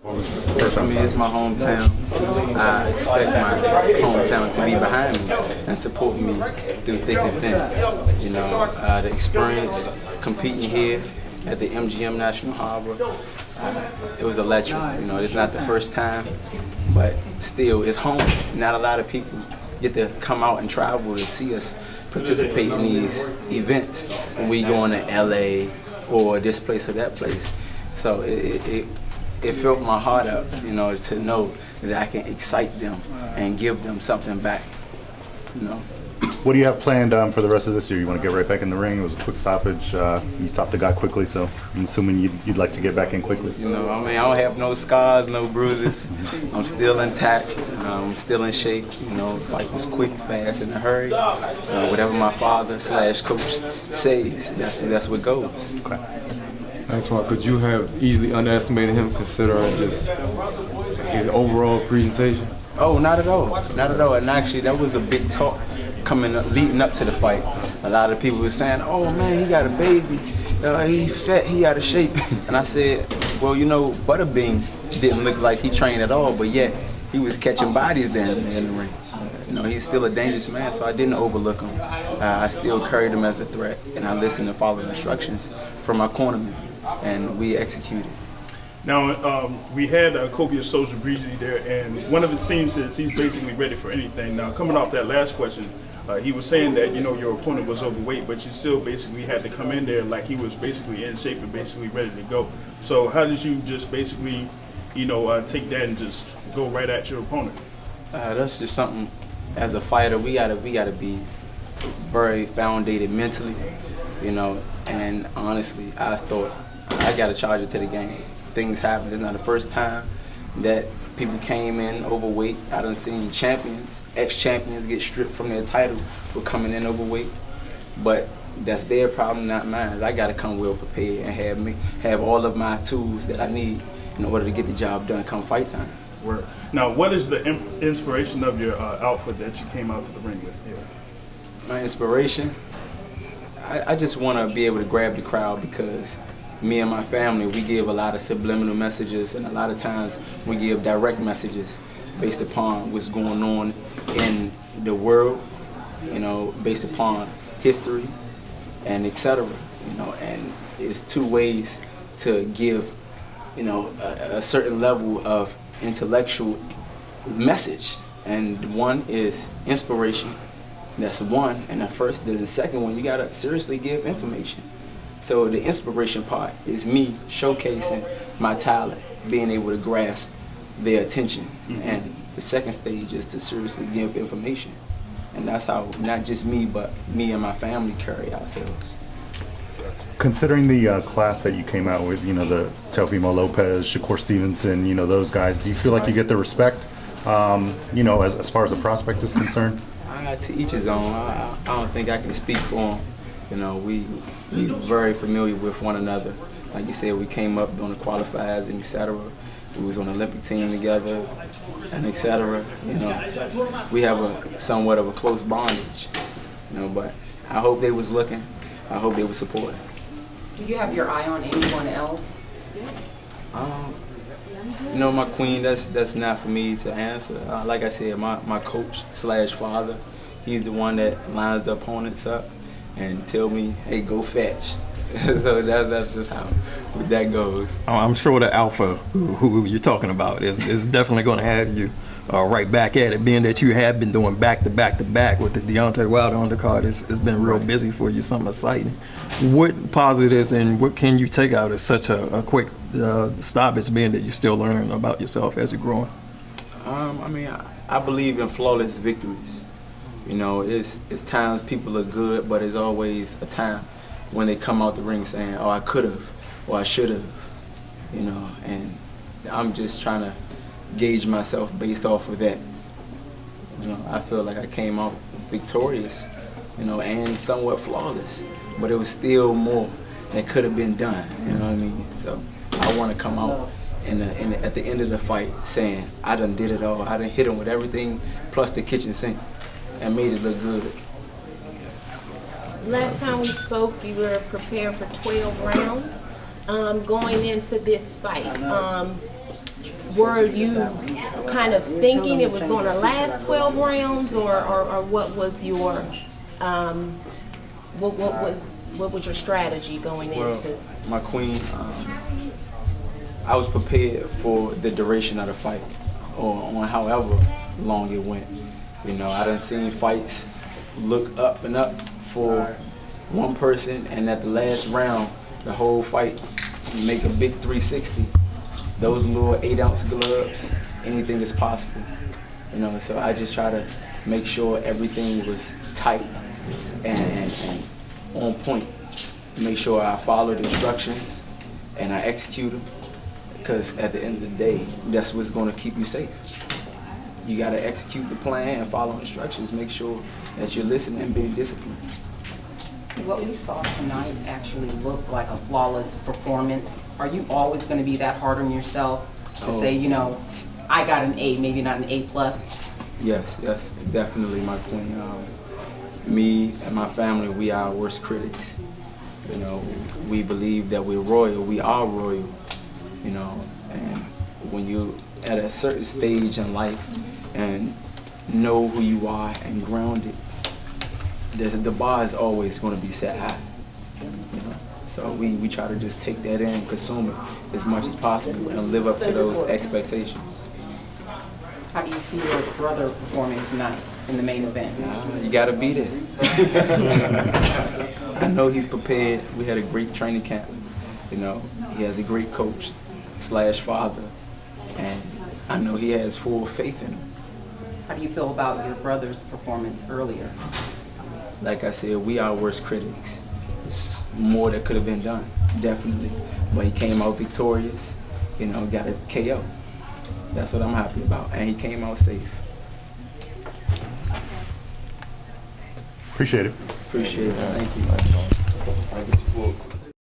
I mean, it's my hometown. I expect my hometown to be behind me and support me through thick and thin. You know, the experience competing here at the MGM National Harbor, it was electric. You know, it's not the first time, but still, it's home. Not a lot of people get to come out and travel to see us participate in these events when we go to LA or this place or that place. So it filled my heart up, you know, to know that I can excite them and give them something back, you know. What do you have planned for the rest of this year? You want to get right back in the ring? It was a quick stoppage. You stopped the guy quickly, so I'm assuming you'd like to get back in quickly. You know, I mean, I don't have no scars, no bruises. I'm still intact. I'm still in shape. You know, fight was quick, fast, in a hurry. Whatever my father / coach says, that's what goes. Okay. Antuanne, could you have easily underestimated him considering just his overall presentation? Oh, not at all. Not at all. And actually, that was a big talk leading up to the fight. A lot of people were saying, oh man, he got a baby. He fat, he out of shape. And I said, well, you know, Butterbean didn't look like he trained at all, but yet he was catching bodies down there in the ring. You know, he's still a dangerous man, so I didn't overlook him. I still carried him as a threat, and I listened and followed instructions from my cornerman, and we executed. Now, we had Kobe Social Breezy there, and one of his themes is he's basically ready for anything. Now, coming off that last question, he was saying that, you know, your opponent was overweight, but you still basically had to come in there like he was basically in shape and basically ready to go. So how did you just basically, you know, take that and just go right at your opponent? That's just something, as a fighter, we gotta be very foundated mentally, you know, and honestly, I thought I gotta charge it to the game. Things happen. It's not the first time that people came in overweight. I done seen champions, ex-champions get stripped from their title for coming in overweight. But that's their problem, not mine. I gotta come well prepared and have all of my tools that I need in order to get the job done come fight time. Word. Now, what is the inspiration of your outfit that you came out to the ring with? My inspiration? I just want to be able to grab the crowd because me and my family, we give a lot of subliminal messages, and a lot of times we give direct messages based upon what's going on in the world, you know, based upon history and etc. You know, and it's two ways to give, you know, a certain level of intellectual message, and one is inspiration. That's one, and there's a second one. You gotta seriously give information. So the inspiration part is me showcasing my talent, being able to grasp their attention. And the second stage is to seriously give information. And that's how not just me, but me and my family carry ourselves. Considering the class that you came out with, you know, the Teofimo Lopez, Shakur Stevenson, you know, those guys, do you feel like you get the respect, you know, as far as the prospect is concerned? To each his own. I don't think I can speak for him. You know, we very familiar with one another. Like you said, we came up doing the qualifiers and etc. We was on the Olympic team together and etc. You know, so we have somewhat of a close bondage. You know, but I hope they was looking. I hope they was supporting. Do you have your eye on anyone else? You know, my queen, that's not for me to answer. Like I said, my coach / father, he's the one that lines the opponents up and tell me, hey, go fetch. So that's just how that goes. I'm sure the alpha who you're talking about is definitely going to have you right back at it, being that you have been doing back to back with the Deontay Wilder undercard. It's been real busy for you, something exciting. What positives and what can you take out of such a quick stoppage, being that you're still learning about yourself as you're growing? I mean, I believe in flawless victories. You know, it's times people are good, but there's always a time when they come out the ring saying, oh, I could have, or I should have, you know, and I'm just trying to gauge myself based off of that. You know, I feel like I came out victorious, you know, and somewhat flawless, but it was still more that could have been done, you know what I mean? So I want to come out at the end of the fight saying, I done did it all. I done hit him with everything plus the kitchen sink and made it look good. Last time we spoke, you were prepared for 12 rounds. Going into this fight, were you kind of thinking it was going to last 12 rounds, or what was your what was your strategy going Well, into? my queen, I was prepared for the duration of the fight, or on however long it went. You know, I done seen fights look up and up for one person, and at the last round, the whole fight make a big 360. Those little 8-ounce gloves, anything is possible. You know, so I just try to make sure everything was tight and on point. Make sure I followed instructions and I execute them, because at the end of the day, that's what's going to keep you safe. You got to execute the plan and follow instructions. Make sure that you're listening and being disciplined. What we saw tonight actually looked like a flawless performance. Are you always going to be that hard on yourself to say, you know, I got an A, maybe not an A+? Yes, definitely, my queen. Me and my family, we are our worst critics. You know, we believe that we're royal. We are royal. You know, and when you at a certain stage in life and know who you are and grounded, the bar is always going to be set high. You know? So we try to just take that in, consume it as much as possible, and live up to those expectations. How do you see your brother performing tonight in the main event? You got to be there. I know he's prepared. We had a great training camp. You know, he has a great coach / father, and I know he has full faith in him. How do you feel about your brother's performance earlier? Like I said, we are worst critics. There's more that could have been done, definitely. But he came out victorious, you know, got a KO. That's what I'm happy about. And he came out safe. Appreciate it. Appreciate it. Thank you.